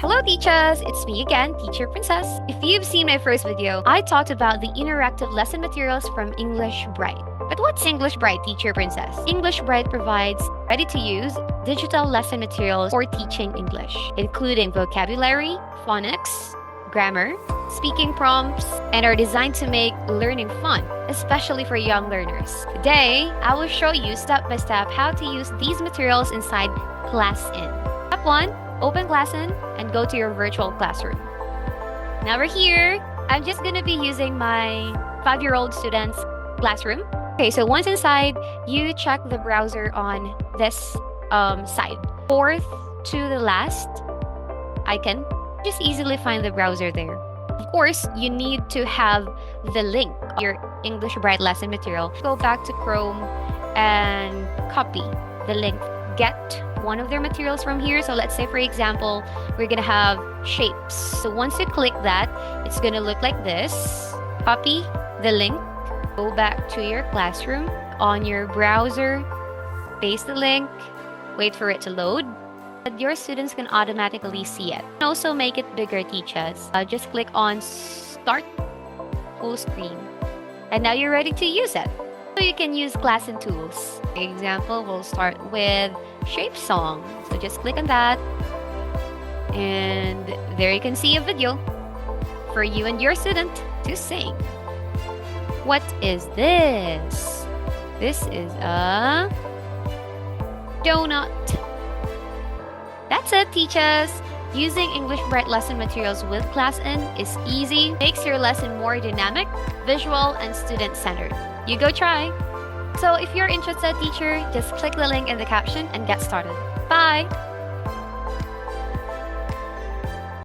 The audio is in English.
Hello teachers, it's me again, Teacher Princess. If you've seen my first video, I talked about the interactive lesson materials from English Bright. But what's English Bright, Teacher Princess? English Bright provides ready-to-use digital lesson materials for teaching English, including vocabulary, phonics, grammar, speaking prompts, and are designed to make learning fun, especially for young learners. Today, I will show you step by step how to use these materials inside ClassIn. Step 1. Open ClassIn and go to your virtual classroom. Now we're here. I'm just gonna be using my 5-year-old student's classroom. Okay, so once inside, you check the browser on this side. Fourth to the last icon. Just easily find the browser there. Of course, you need to have the link, your English Bright lesson material. Go back to Chrome and copy the link. Get one of their materials from here. So let's say, for example, we're gonna have shapes. So once you click that, it's gonna look like this. Copy the link, go back to your classroom on your browser, paste the link, wait for it to load. Your students can automatically see it. And also make it bigger, teachers. Just click on Start Full Screen. And now you're ready to use it. So you can use ClassIn tools. For example, we'll start with shape song. So just click on that. And there you can see a video for you and your student to sing. What is this? This is a donut. That's it, teachers. Using English Bright lesson materials with ClassIn is easy, makes your lesson more dynamic, visual, and student-centered. You go try. So if you're interested, teacher, just click the link in the caption and get started. Bye!